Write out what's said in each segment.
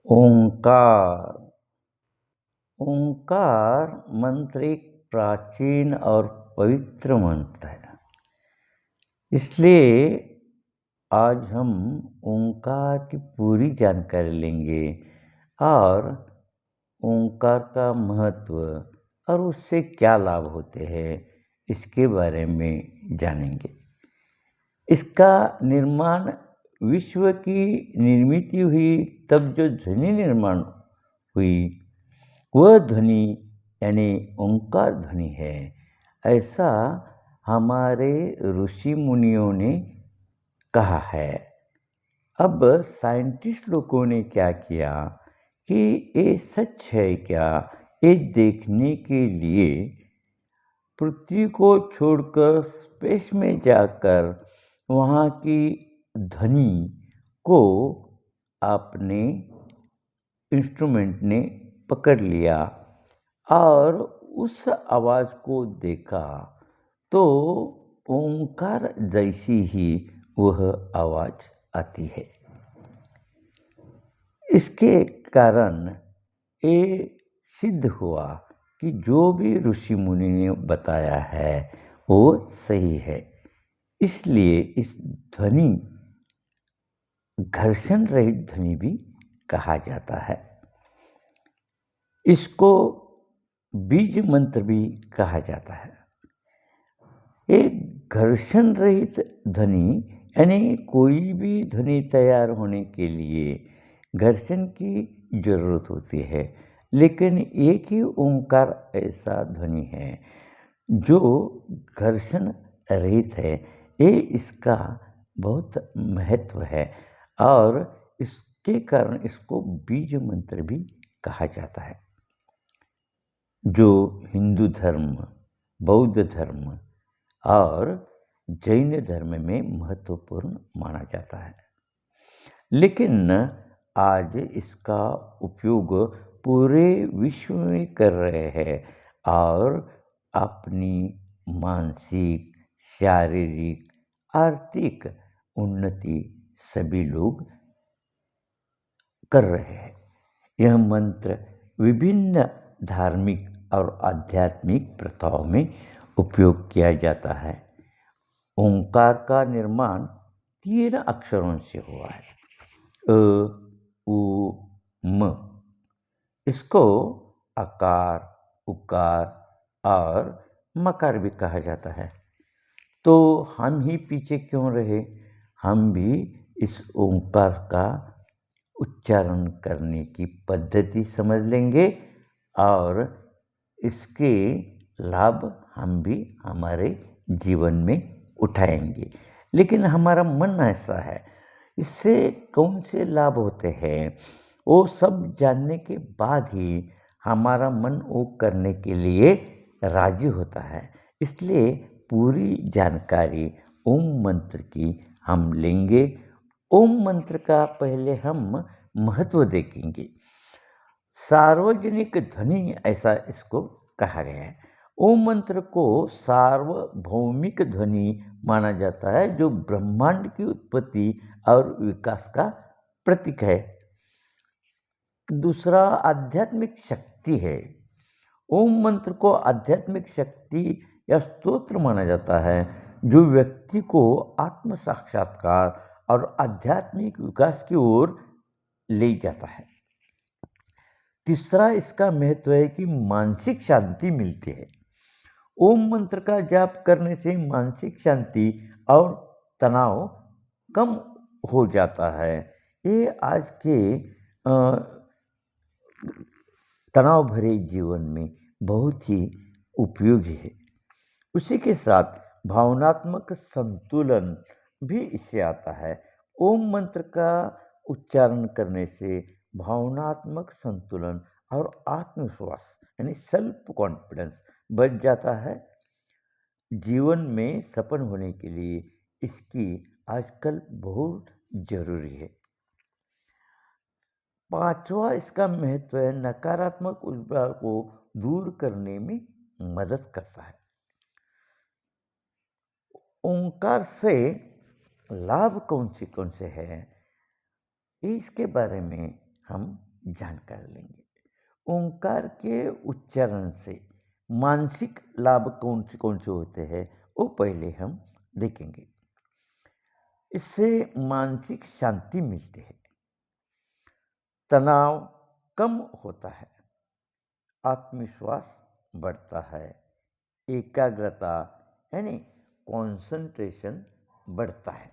ओंकार। ओंकार मंत्र एक प्राचीन और पवित्र मंत्र है। इसलिए आज हम ओंकार की पूरी जानकारी लेंगे और ओंकार का महत्व और उससे क्या लाभ होते हैं इसके बारे में जानेंगे। इसका निर्माण विश्व की निर्मित हुई तब जो ध्वनि निर्माण हुई वह ध्वनि यानी ओंकार ध्वनि है, ऐसा हमारे ऋषि मुनियों ने कहा है। अब साइंटिस्ट लोगों ने क्या किया कि ये सच है क्या, ये देखने के लिए पृथ्वी को छोड़कर स्पेस में जाकर वहाँ की ध्वनि को अपने इंस्ट्रूमेंट ने पकड़ लिया और उस आवाज़ को देखा तो ओंकार जैसी ही वह आवाज़ आती है। इसके कारण ये सिद्ध हुआ कि जो भी ऋषि मुनि ने बताया है वो सही है। इसलिए इस ध्वनि घर्षण रहित ध्वनि भी कहा जाता है। इसको बीज मंत्र भी कहा जाता है। एक घर्षण रहित ध्वनि यानी कोई भी ध्वनि तैयार होने के लिए घर्षण की जरूरत होती है, लेकिन एक ही ओंकार ऐसा ध्वनि है जो घर्षण रहित है। ये इसका बहुत महत्व है और इसके कारण इसको बीज मंत्र भी कहा जाता है, जो हिंदू धर्म, बौद्ध धर्म और जैन धर्म में महत्वपूर्ण माना जाता है। लेकिन आज इसका उपयोग पूरे विश्व में कर रहे हैं और अपनी मानसिक, शारीरिक, आर्थिक उन्नति सभी लोग कर रहे हैं। यह मंत्र विभिन्न धार्मिक और आध्यात्मिक प्रथाओं में उपयोग किया जाता है। ओंकार का निर्माण 3 अक्षरों से हुआ है, अ, उ, म। इसको अकार, उकार और मकार भी कहा जाता है। तो हम ही पीछे क्यों रहे, हम भी इस ओंकार का उच्चारण करने की पद्धति समझ लेंगे और इसके लाभ हम भी हमारे जीवन में उठाएंगे। लेकिन हमारा मन ऐसा है, इससे कौन से लाभ होते हैं वो सब जानने के बाद ही हमारा मन वो करने के लिए राजी होता है। इसलिए पूरी जानकारी ओम मंत्र की हम लेंगे। ओम मंत्र का पहले हम महत्व देखेंगे। सार्वजनिक ध्वनि ऐसा इसको कहा गया है। ओम मंत्र को सार्वभौमिक ध्वनि माना जाता है, जो ब्रह्मांड की उत्पत्ति और विकास का प्रतीक है। दूसरा आध्यात्मिक शक्ति है। ओम मंत्र को आध्यात्मिक शक्ति या स्तोत्र माना जाता है, जो व्यक्ति को आत्म साक्षात्कार और आध्यात्मिक विकास की ओर ले जाता है। तीसरा इसका महत्व है कि मानसिक शांति मिलती है। ओम मंत्र का जाप करने से मानसिक शांति और तनाव कम हो जाता है। ये आज के तनाव भरे जीवन में बहुत ही उपयोगी है। उसी के साथ भावनात्मक संतुलन भी इससे आता है। ओम मंत्र का उच्चारण करने से भावनात्मक संतुलन और आत्मविश्वास यानी सेल्फ कॉन्फिडेंस बढ़ जाता है। जीवन में सफल होने के लिए इसकी आजकल बहुत जरूरी है। पांचवा इसका महत्व है, नकारात्मक ऊर्जा को दूर करने में मदद करता है। ओंकार से लाभ कौन से हैं, इसके बारे में हम जानकारी लेंगे। ओंकार के उच्चारण से मानसिक लाभ कौन से होते हैं वो पहले हम देखेंगे। इससे मानसिक शांति मिलती है, तनाव कम होता है, आत्मविश्वास बढ़ता है, एकाग्रता यानी कंसंट्रेशन बढ़ता है।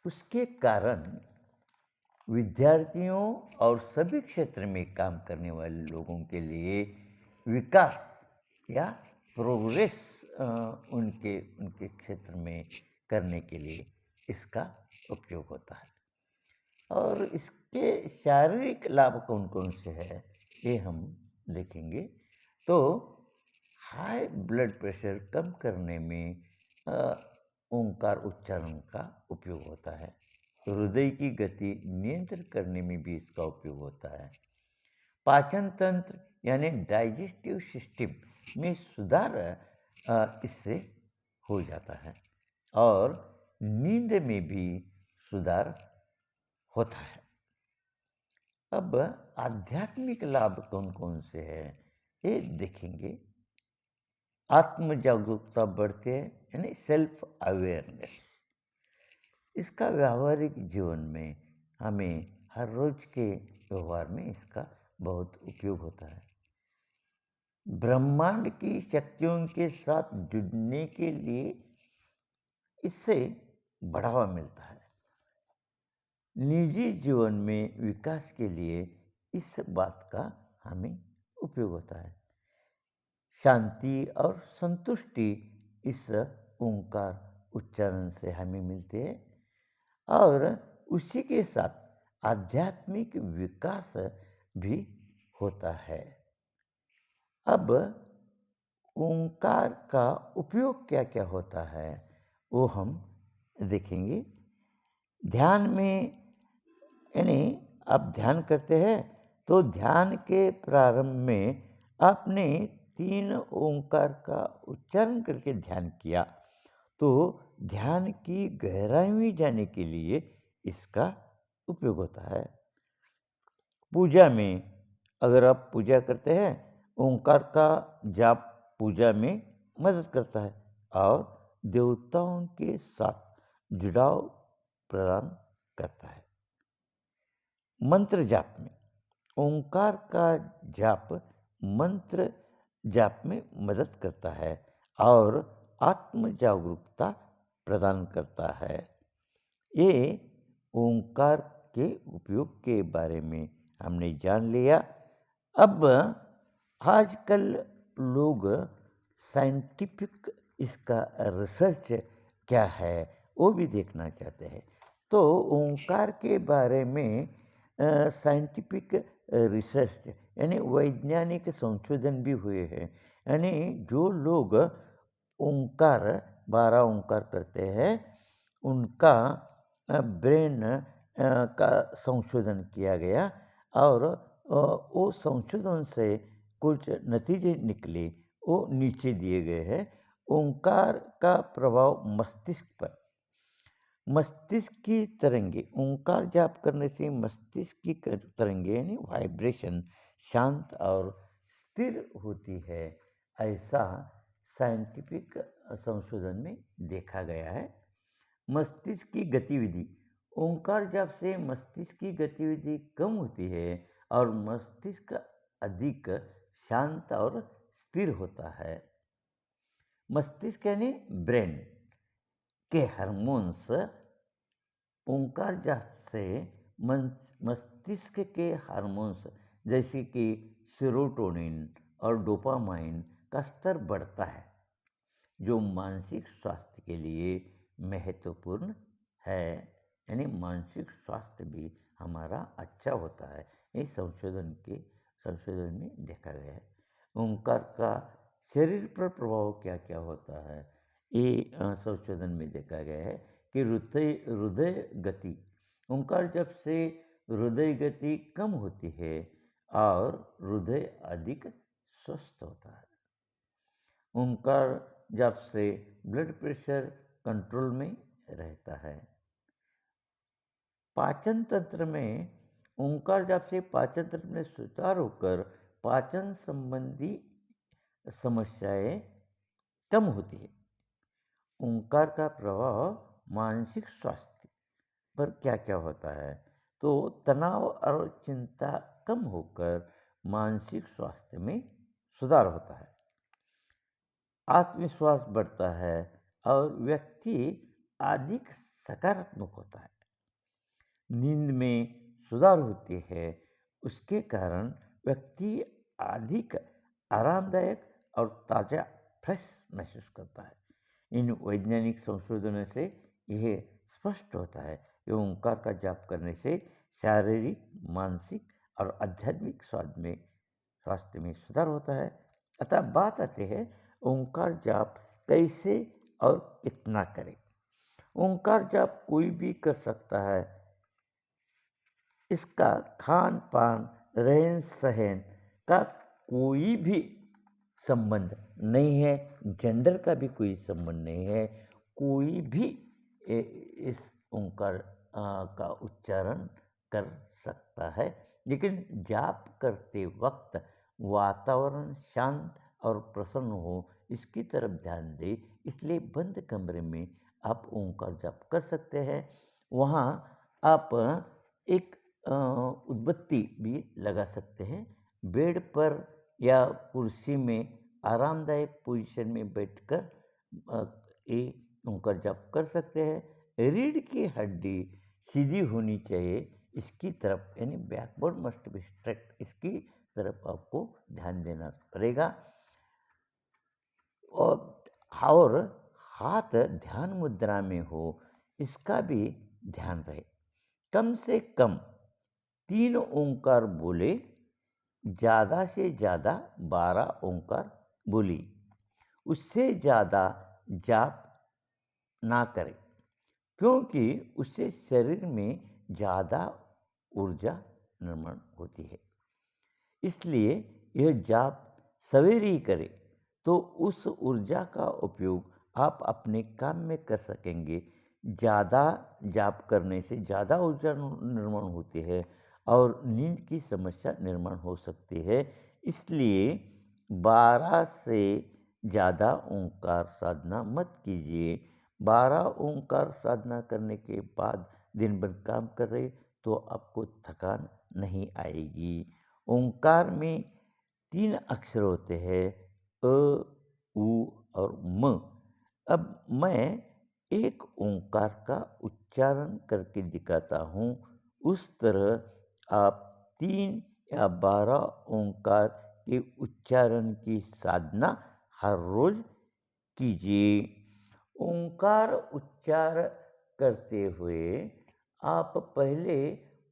उसके कारण विद्यार्थियों और सभी क्षेत्र में काम करने वाले लोगों के लिए विकास या प्रोग्रेस उनके उनके क्षेत्र में करने के लिए इसका उपयोग होता है। और इसके शारीरिक लाभ कौन कौन से हैं ये हम देखेंगे। तो हाई ब्लड प्रेशर कम करने में ओंकार उच्चारण का उपयोग होता है। हृदय की गति नियंत्रित करने में भी इसका उपयोग होता है। पाचन तंत्र यानी डाइजेस्टिव सिस्टम में सुधार इससे हो जाता है और नींद में भी सुधार होता है। अब आध्यात्मिक लाभ कौन कौन से हैं ये देखेंगे। आत्म जागरूकता बढ़ती है यानी सेल्फ अवेयरनेस। इसका व्यावहारिक जीवन में हमें हर रोज के व्यवहार में इसका बहुत उपयोग होता है। ब्रह्मांड की शक्तियों के साथ जुड़ने के लिए इससे बढ़ावा मिलता है। निजी जीवन में विकास के लिए इस बात का हमें उपयोग होता है। शांति और संतुष्टि इस ओंकार उच्चारण से हमें मिलती है और उसी के साथ आध्यात्मिक विकास भी होता है। अब ओंकार का उपयोग क्या क्या होता है वो हम देखेंगे। ध्यान में यानी आप ध्यान करते हैं तो ध्यान के प्रारंभ में आपने 3 ओंकार का उच्चारण करके ध्यान किया तो ध्यान की गहराई में जाने के लिए इसका उपयोग होता है। पूजा में अगर आप पूजा करते हैं ओंकार का जाप पूजा में मदद करता है और देवताओं के साथ जुड़ाव प्रदान करता है। मंत्र जाप में ओंकार का जाप मंत्र जाप में मदद करता है और आत्म जागरूकता प्रदान करता है। ये ओंकार के उपयोग के बारे में हमने जान लिया। अब आजकल लोग साइंटिफिक इसका रिसर्च क्या है वो भी देखना चाहते हैं। तो ओंकार के बारे में साइंटिफिक रिसर्च यानी वैज्ञानिक संशोधन भी हुए हैं। यानी जो लोग ओंकार 12 ओंकार करते हैं उनका ब्रेन का संशोधन किया गया और वो संशोधन से कुछ नतीजे निकले वो नीचे दिए गए हैं। ओंकार का प्रभाव मस्तिष्क पर, मस्तिष्क की तरंगे ओंकार जाप करने से मस्तिष्क की तरंगे यानी वाइब्रेशन शांत और स्थिर होती है, ऐसा साइंटिफिक संशोधन में देखा गया है। मस्तिष्क की गतिविधि ओंकार जाप से मस्तिष्क की गतिविधि कम होती है और मस्तिष्क अधिक शांत और स्थिर होता है। मस्तिष्क यानी ब्रेन के हार्मोन्स ओंकार जाप से मस्तिष्क के हार्मोन्स जैसे कि सेरोटोनिन और डोपामाइन का स्तर बढ़ता है जो मानसिक स्वास्थ्य के लिए महत्वपूर्ण है। यानी मानसिक स्वास्थ्य भी हमारा अच्छा होता है। इस संशोधन में देखा गया है। ओंकार का शरीर पर प्रभाव क्या क्या होता है ये संशोधन में देखा गया है कि हृदय गति ओंकार जप से हृदय गति कम होती है और हृदय अधिक स्वस्थ होता है। ओंकार जप से ब्लड प्रेशर कंट्रोल में रहता है। पाचन तंत्र में ओंकार जाप से पाचन तंत्र में सुधार होकर पाचन संबंधी समस्याएं कम होती है। ओंकार का प्रभाव मानसिक स्वास्थ्य पर क्या क्या होता है, तो तनाव और चिंता कम होकर मानसिक स्वास्थ्य में सुधार होता है, आत्मविश्वास बढ़ता है और व्यक्ति अधिक सकारात्मक होता है, नींद में सुधार होती है, उसके कारण व्यक्ति अधिक आरामदायक और ताज़ा फ्रेश महसूस करता है। इन वैज्ञानिक संशोधनों से यह स्पष्ट होता है कि ओंकार का जाप करने से शारीरिक, मानसिक और आध्यात्मिक स्वास्थ्य में सुधार होता है। अतः बात आती है ओंकार जाप कैसे और कितना करें। ओंकार जाप कोई भी कर सकता है। इसका खान पान, रहन सहन का कोई भी संबंध नहीं है, जेंडर का भी कोई संबंध नहीं है। कोई भी इस ओंकार का उच्चारण कर सकता है, लेकिन जाप करते वक्त वातावरण शांत और प्रसन्न हो, इसकी तरफ ध्यान दें। इसलिए बंद कमरे में आप ओंकार जाप कर सकते हैं। वहाँ आप एक उद्बत्ती भी लगा सकते हैं। बेड पर या कुर्सी में आरामदायक पोजीशन में बैठकर ये ओंकार जाप कर सकते हैं। रीढ़ की हड्डी सीधी होनी चाहिए, इसकी तरफ, यानी बैकबोन मस्ट बी स्ट्रेट, इसकी तरफ आपको ध्यान देना पड़ेगा। और हाथ ध्यान मुद्रा में हो, इसका भी ध्यान रहे। कम से कम 3 ओंकार बोले, ज़्यादा से ज़्यादा 12 ओंकार बोली। उससे ज़्यादा जाप ना करें, क्योंकि उससे शरीर में ज़्यादा ऊर्जा निर्माण होती है। इसलिए यह जाप सवेरे ही करें, तो उस ऊर्जा का उपयोग आप अपने काम में कर सकेंगे। ज़्यादा जाप करने से ज़्यादा ऊर्जा निर्माण होती है और नींद की समस्या निर्माण हो सकती है। इसलिए 12 से ज़्यादा ओंकार साधना मत कीजिए। 12 ओंकार साधना करने के बाद दिन भर काम कर रहे तो आपको थकान नहीं आएगी। ओंकार में 3 अक्षर होते हैं, अ, उ और म। अब मैं एक ओंकार का उच्चारण करके दिखाता हूँ। उस तरह आप 3 या 12 ओंकार के उच्चारण की साधना हर रोज कीजिए। ओंकार उच्चार करते हुए आप पहले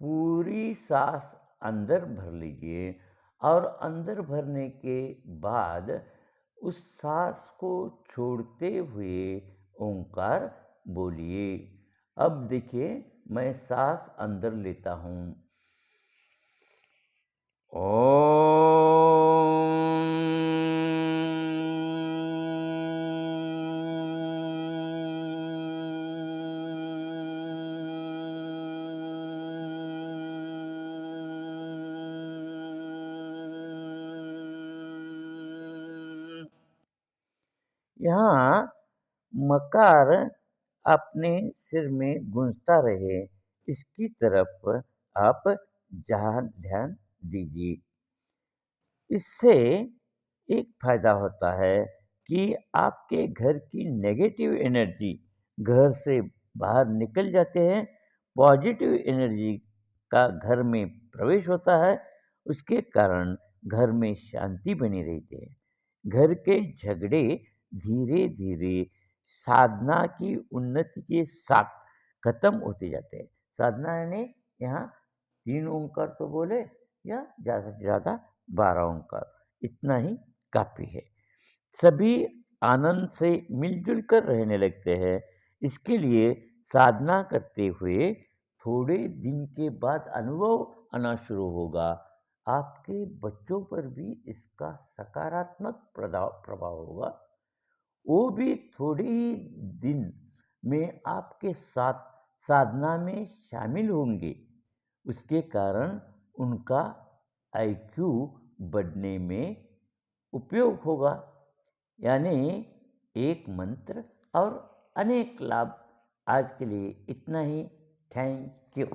पूरी सांस अंदर भर लीजिए और अंदर भरने के बाद उस सांस को छोड़ते हुए ओंकार बोलिए। अब देखिए, मैं सांस अंदर लेता हूँ। यहाँ मकार अपने सिर में गूंजता रहे, इसकी तरफ आप ध्यान दीजिए। इससे एक फायदा होता है कि आपके घर की नेगेटिव एनर्जी घर से बाहर निकल जाते हैं, पॉजिटिव एनर्जी का घर में प्रवेश होता है। उसके कारण घर में शांति बनी रहती है। घर के झगड़े धीरे धीरे साधना की उन्नति के साथ खत्म होते जाते हैं। साधना यानी यहाँ 3 ओंकार तो बोले या ज़्यादा से ज़्यादा 12 ओंकार, इतना ही काफ़ी है। सभी आनंद से मिलजुल कर रहने लगते हैं। इसके लिए साधना करते हुए थोड़े दिन के बाद अनुभव आना शुरू होगा। आपके बच्चों पर भी इसका सकारात्मक प्रभाव होगा। वो भी थोड़े ही दिन में आपके साथ साधना में शामिल होंगे। उसके कारण उनका आईक्यू बढ़ने में उपयोग होगा। यानी एक मंत्र और अनेक लाभ। आज के लिए इतना ही। Thank you.